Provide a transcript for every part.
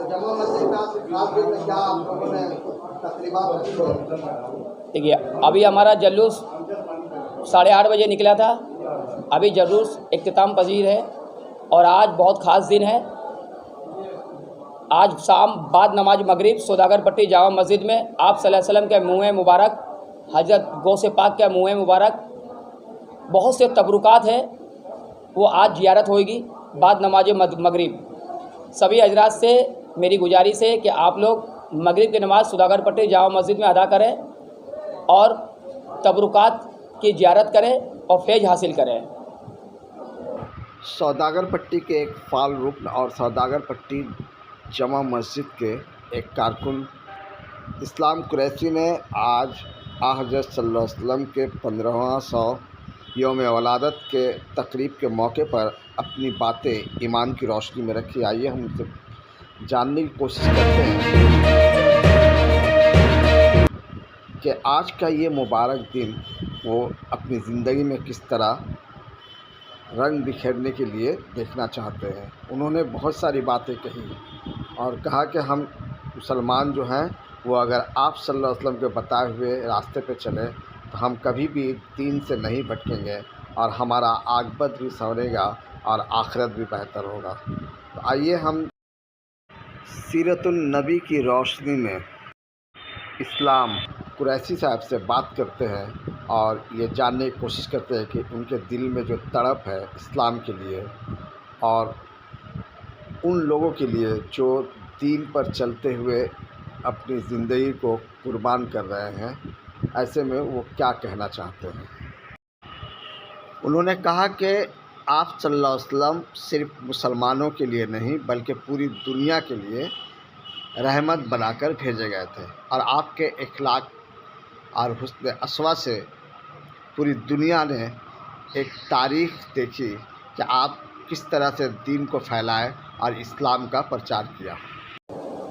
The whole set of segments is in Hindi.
जमा मस्जिद में आज रात दिन में क्या आप लोगों ने तकरीबात रखी? देखिए, अभी हमारा जुलूस 8:30 बजे निकला था। अभी जुलूस इख्तिताम पजीर है और आज बहुत ख़ास दिन है। आज शाम बाद नमाज मगरिब सौदागर पट्टी जामा मस्जिद में आप सल्लल्लाहु अलैहि वसल्लम के मुँह मुबारक, हज़रत गौसे पाक के मुँह मुबारक, बहुत से तबरुकात हैं, वो आज ज़ियारत होगी बाद नमाज मगरिब। सभी हजरात से मेरी गुजारिश है कि आप लोग मगरिब की नमाज़ सौदागर पट्टी जामा मस्जिद में अदा करें और तबरुकात की ज़ियारत करें और फैज़ हासिल करें। सौदागर पट्टी के एक फाल रुकन और सौदागर पट्टी जमा मस्जिद के एक कारकुन इस्लाम कुरैशी ने आज हज़रत सल्लल्लाहु अलैहि वसल्लम के 1500 यौम वलादत के तकरीब के मौके पर अपनी बातें ईमान की रोशनी में रखी। आइए हम उनसे जानने की कोशिश करते हैं कि आज का ये मुबारक दिन वो अपनी ज़िंदगी में किस तरह रंग बिखेरने के लिए देखना चाहते हैं। उन्होंने बहुत सारी बातें कही और कहा कि हम मुसलमान जो हैं वो अगर आप सल्लल्लाहु अलैहि वसल्लम के बताए हुए रास्ते पे चलें तो हम कभी भी दीन से नहीं भटकेंगे और हमारा आक़िबत भी संवरेगा और आखिरत भी बेहतर होगा। तो आइए हम सीरतुन नबी की रोशनी में इस्लाम कुरैशी साहब से बात करते हैं और ये जानने की कोशिश करते हैं कि उनके दिल में जो तड़प है इस्लाम के लिए और उन लोगों के लिए जो दीन पर चलते हुए अपनी ज़िंदगी को कुर्बान कर रहे हैं, ऐसे में वो क्या कहना चाहते हैं। उन्होंने कहा कि आप सल्लल्लाहु अलैहि वसल्लम सिर्फ मुसलमानों के लिए नहीं बल्कि पूरी दुनिया के लिए रहमत बनाकर भेजे गए थे और आपके इखलाक और हुस्न अस्वा से पूरी दुनिया ने एक तारीख़ देखी कि आप किस तरह से दीन को फैलाए और इस्लाम का प्रचार किया।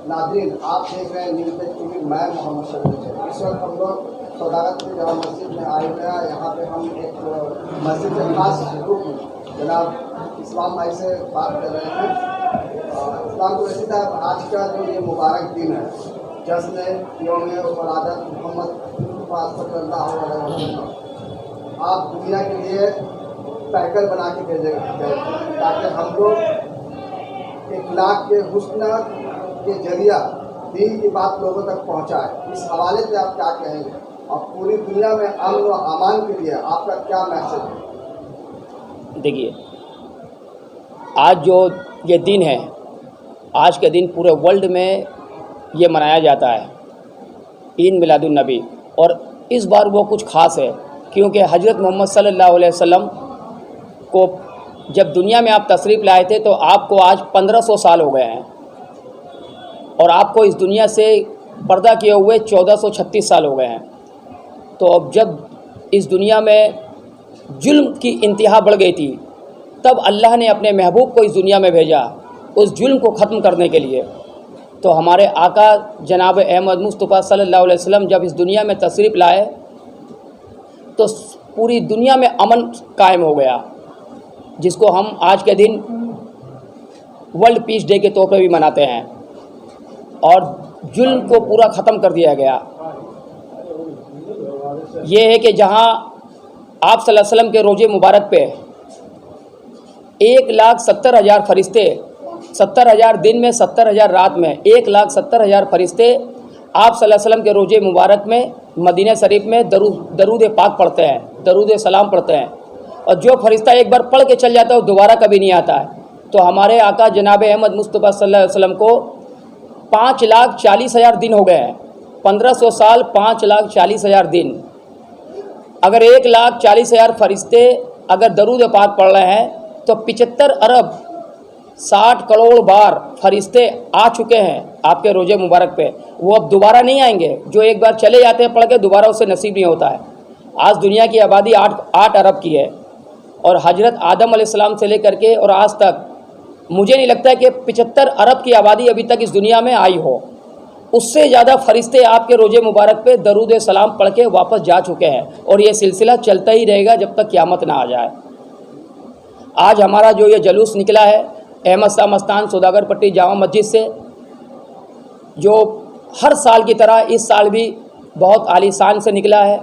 नाज़रीन, आप देख रहे हैं न्यूज़ टीवी। मैं मोहम्मद शरीफ। इस वक्त हम लोग सौदागर पट्टी जामा मस्जिद में आए हुए हैं। यहाँ पे हम एक मस्जिद के खास रुकन जनाब इस्लाम भाई से बात कर रहे हैं। इस्लाम कुरैशी साहब, आज का जो ये मुबारक दिन है, जश्न यौम वलादत मोहम्मद सल्लल्लाहु अलैहि वसल्लम, आप दुनिया के लिए पैकर बना के भेजे गए ताकि हम लोग इखलाक के हुस्न के जरिया दीन की बात लोगों तक पहुंचाए। इस हवाले से आप क्या कहेंगे और पूरी दुनिया में अमन व अमान के लिए आपका क्या मैसेज है? देखिए, आज जो ये दिन है, आज के दिन पूरे वर्ल्ड में ये मनाया जाता है, ईद मिलादुन नबी। और इस बार वो कुछ ख़ास है क्योंकि हज़रत मोहम्मद सल्लल्लाहु अलैहि वसल्लम को जब दुनिया में आप तशरीफ़ लाए थे तो आपको आज 1500 साल हो गए हैं और आपको इस दुनिया से पर्दा किए हुए 1436 साल हो गए हैं। तो अब जब इस दुनिया में जुल्म की इंतहा बढ़ गई थी, तब अल्लाह ने अपने महबूब को इस दुनिया में भेजा उस जुल्म को ख़त्म करने के लिए। तो हमारे आका जनाब अहमद मुस्तफ़ा सल्लल्लाहु अलैहि वसल्लम जब इस दुनिया में तशरीफ़ लाए तो पूरी दुनिया में अमन कायम हो गया, जिसको हम आज के दिन वर्ल्ड पीस डे के तौर पर भी मनाते हैं और जुल्म को पूरा ख़त्म कर दिया गया। ये है कि जहां आप सल्लल्लाहु अलैहि वसल्लम के रोज़े मुबारक पे 1,70,000 फरिश्ते, 70,000 दिन में 70,000 रात में 1,70,000 फरिश्ते आप सल्लल्लाहु अलैहि वसल्लम के रोज़े मुबारक में मदीना शरीफ में दरूद पाक पढ़ते हैं, दरूद सलाम पढ़ते हैं। और जो फरिश्ता एक बार पढ़ के चल जाता है वो दोबारा कभी नहीं आता है। तो हमारे आका जनाब अहमद मुस्तफ़ा सल्लल्लाहु अलैहि वसल्लम को 5,40,000 दिन हो गए हैं। 1500 साल, 5,40,000 दिन। अगर 1,40,000 फरिश्ते अगर दरूद पाक पढ़ रहे हैं तो 75 अरब 60 करोड़ बार फरिश्ते आ चुके हैं आपके रोज़े मुबारक पे। वो अब दोबारा नहीं आएंगे। जो एक बार चले जाते हैं पढ़ के, दोबारा उसे नसीब नहीं होता है। आज दुनिया की आबादी 8 अरब की है और हजरत आदम अलैहिस्सलाम से लेकर के और आज तक मुझे नहीं लगता है कि 75 अरब की आबादी अभी तक इस दुनिया में आई हो। उससे ज़्यादा फरिश्ते आपके रोज़े मुबारक पे दरूद सलाम पढ़ के वापस जा चुके हैं और ये सिलसिला चलता ही रहेगा जब तक क़यामत ना आ जाए। आज हमारा जो ये जलूस निकला है अहमद शाह मस्तान सौदागर पट्टी जामा मस्जिद से, जो हर साल की तरह इस साल भी बहुत आलीशान से निकला है।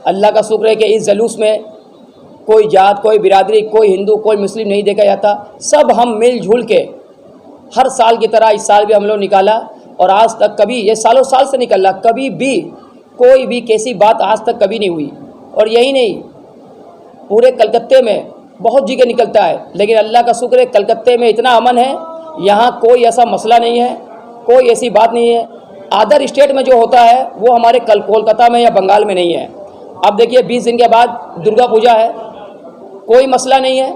अल्लाह का शुक्र है कि इस जुलूस में कोई जात, कोई बिरादरी, कोई हिंदू, कोई मुस्लिम नहीं देखा जाता। सब हम मिलजुल के हर साल की तरह इस साल भी हम लोग निकाला, और आज तक कभी, ये सालों साल से निकला, कभी भी कोई भी कैसी बात आज तक कभी नहीं हुई। और यही नहीं, पूरे कलकत्ते में बहुत जगह निकलता है, लेकिन अल्लाह का शुक्र है कलकत्ते में इतना अमन है, यहाँ कोई ऐसा मसला नहीं है, कोई ऐसी बात नहीं है। अदर स्टेट में जो होता है वो हमारे कोलकाता में या बंगाल में नहीं है। अब देखिए 20 दिन के बाद दुर्गा पूजा है, कोई मसला नहीं है,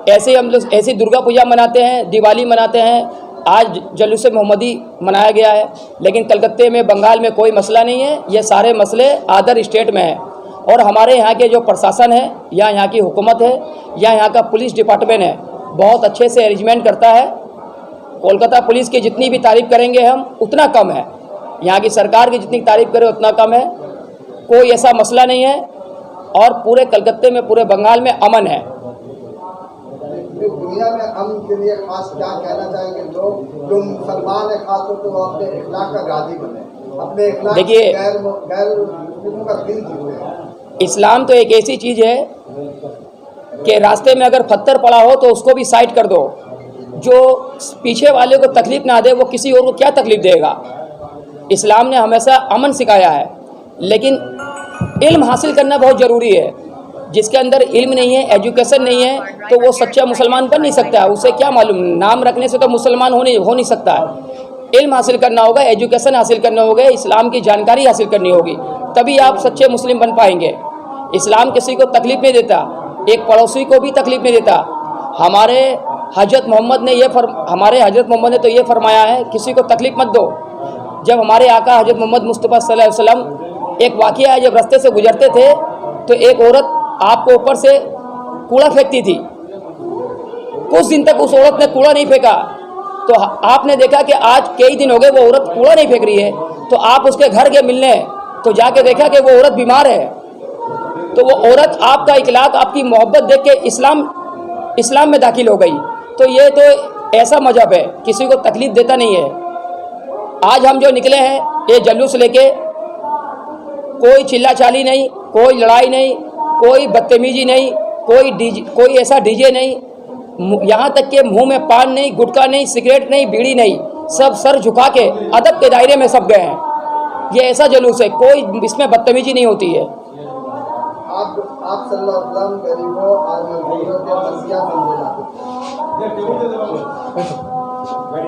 ऐसे हम लोग ऐसी दुर्गा पूजा मनाते हैं, दिवाली मनाते हैं, आज जुलूस मोहम्मदी मनाया गया है, लेकिन कलकत्ते में, बंगाल में कोई मसला नहीं है। ये सारे मसले अदर स्टेट में हैं। और हमारे यहाँ के जो प्रशासन है या यहाँ की हुकूमत है या यहाँ का पुलिस डिपार्टमेंट है, बहुत अच्छे से अरेंजमेंट करता है। कोलकाता पुलिस की जितनी भी तारीफ़ करेंगे हम उतना कम है, यहाँ की सरकार की जितनी तारीफ़ करें उतना कम है। कोई ऐसा मसला नहीं है, और पूरे कलकत्ते में, पूरे बंगाल में अमन है। दुनिया में अमन के लिए खास क्या कहना चाहेंगे लोग जो मुसलमान है, खासतौर पर वो अपने इखलाक का गादी बने, अपने इखलाक देखिए, गैर मुस्लिमों का दिल जीते हैं। इस्लाम तो एक ऐसी चीज़ है कि रास्ते में अगर पत्थर पड़ा हो तो उसको भी साइड कर दो। जो पीछे वाले को तकलीफ़ ना दे वो किसी और को क्या तकलीफ़ देगा। इस्लाम ने हमेशा अमन सिखाया है, लेकिन इल्म हासिल करना बहुत ज़रूरी है। जिसके अंदर इल्म नहीं है, एजुकेशन नहीं है, तो वो सच्चा मुसलमान बन नहीं सकता है। उसे क्या मालूम, नाम रखने से तो मुसलमान हो नहीं सकता है। इल्म हासिल करना होगा, एजुकेशन हासिल करना होगा, इस्लाम की जानकारी हासिल करनी होगी, तभी आप सच्चे मुस्लिम बन पाएंगे। इस्लाम किसी को तकलीफ़ नहीं देता, एक पड़ोसी को भी तकलीफ़ नहीं देता। हमारे हज़रत मोहम्मद ने तो ये फरमाया है, किसी को तकलीफ़ मत दो। जब हमारे आका हज़रत मोहम्मद मुस्तफ़ा सल्लल्लाहु अलैहि वसल्लम, एक वाक़या है, जब रास्ते से गुजरते थे तो एक औरत आपको ऊपर से कूड़ा फेंकती थी। कुछ दिन तक उस औरत ने कूड़ा नहीं फेंका, तो आपने देखा कि आज कई दिन हो गए वो औरत कूड़ा नहीं फेंक रही है, तो आप उसके घर गए मिलने, तो जाके देखा कि वो औरत बीमार है। तो वो औरत आपका इखलाक, आपकी मोहब्बत देख के इस्लाम में दाखिल हो गई। तो ये तो ऐसा मजहब है, किसी को तकलीफ़ देता नहीं है। आज हम जो निकले हैं ये जुलूस लेके, कोई चिल्ला-चाली नहीं, कोई लड़ाई नहीं, कोई बदतमीजी नहीं, कोई ऐसा डीजे नहीं, यहाँ तक के मुंह में पान नहीं, गुटखा नहीं, सिगरेट नहीं, बीड़ी नहीं, सब सर झुका के अदब के दायरे में सब गए हैं। ये ऐसा जुलूस है, कोई इसमें बदतमीजी नहीं होती है। आप सल्लल्लाहु अलैहि वसल्लम गरीबों और मजदूरों के मसीहा समझे जाते हैं।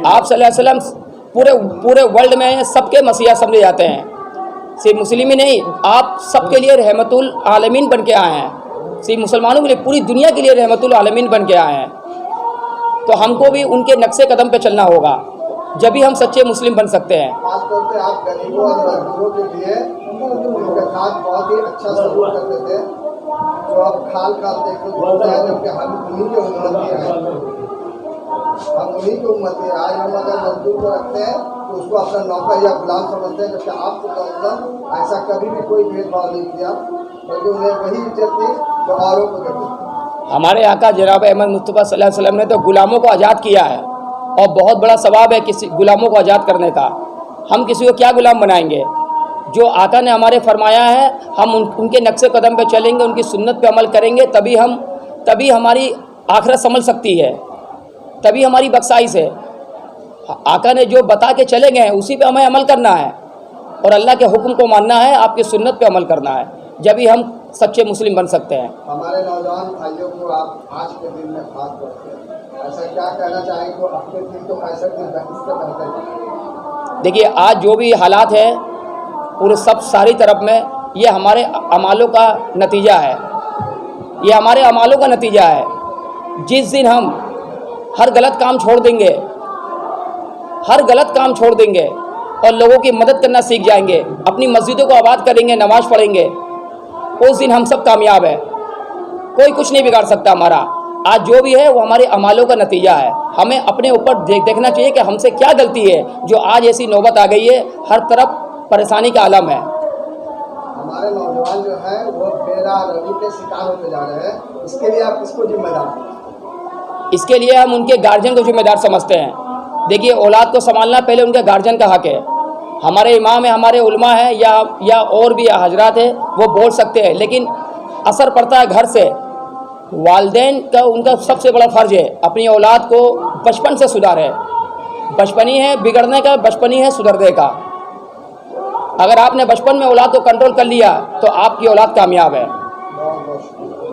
आप सल्लल्लाहु अलैहि वसल्लम पूरे वर्ल्ड में सबके मसीहा समझे जाते हैं, सिर्फ मुस्लिम ही नहीं। आप सबके लिए रहमतुल आलमीन बन के आए हैं, सिर्फ मुसलमानों के लिए, पूरी दुनिया के लिए रहमतुल आलमीन बन के आए हैं। तो हमको भी उनके नक्शे कदम पे चलना होगा, जब भी हम सच्चे मुस्लिम बन सकते हैं। खासतौर पे आप गरीबों और मजदूरों के लिए उनके साथ बहुत ही अच्छा सलूक करते थे। जो अब खाल खाते हम उन्हीं के उम्मती हैं, आज हम अगर मजदूर को रखते हैं तो उसको अपना नौकर या गुलाम समझते हैं, जबकि आपको ऐसा कभी भी कोई भेदभाव नहीं किया, बल्कि उन्हें वही इज्जत दी जो औरों को देते थे। हमारे आका जनाब अहमद मुस्तफ़ा सल्लल्लाहु अलैहि वसल्लम ने तो गुलामों को आज़ाद किया है, और बहुत बड़ा सवाब है किसी गुलामों को आज़ाद करने का। हम किसी को क्या गुलाम बनाएंगे? जो आका ने हमारे फरमाया है, हम उनके नक्शे कदम पे चलेंगे, उनकी सुन्नत पे अमल करेंगे, तभी हमारी आखिरत संभल सकती है, तभी हमारी बख्शाइश है। आका ने जो बता के चले गए हैं उसी पे हमें अमल करना है, और अल्लाह के हुक्म को मानना है, आपकी सुन्नत पे अमल करना है, जब भी हम सच्चे मुस्लिम बन सकते हैं। हमारे नौजवान भाइयों को आप आज के दिन में खास तौर पर ऐसा क्या कहना चाहेंगे जो अपने दिन तो 65 दिन इससे बेहतर? देखिए, आज जो भी हालात हैं पूरे सब सारी तरफ में, ये हमारे अमालों का नतीजा है, ये हमारे अमालों का नतीजा है। जिस दिन हम हर गलत काम छोड़ देंगे और लोगों की मदद करना सीख जाएंगे, अपनी मस्जिदों को आबाद करेंगे, नमाज़ पढ़ेंगे, उस दिन हम सब कामयाब है। कोई कुछ नहीं बिगाड़ सकता हमारा। आज जो भी है वो हमारे अमालों का नतीजा है। हमें अपने ऊपर देखना चाहिए कि हमसे क्या गलती है जो आज ऐसी नौबत आ गई है, हर तरफ परेशानी का आलम है। हमारे नौजवान जो है वो बेराहगी के शिकार होते जा रहे हैं, इसके लिए आप किसको जिम्मेदार? इसके लिए हम उनके गार्जियन को जिम्मेदार समझते हैं। देखिए, औलाद को संभालना पहले उनके गार्जियन का हक है। हमारे इमाम है, हमारे उलमा है या और भी हजरात है, वो बोल सकते हैं, लेकिन असर पड़ता है घर से। वालिदैन का उनका सबसे बड़ा फ़र्ज है अपनी औलाद को बचपन से सुधारें। बचपनी है बिगड़ने का, बचपनी है सुधरने का। अगर आपने बचपन में औलाद को कंट्रोल कर लिया तो आपकी औलाद कामयाब है। बहुत बहुत शुक्रिया।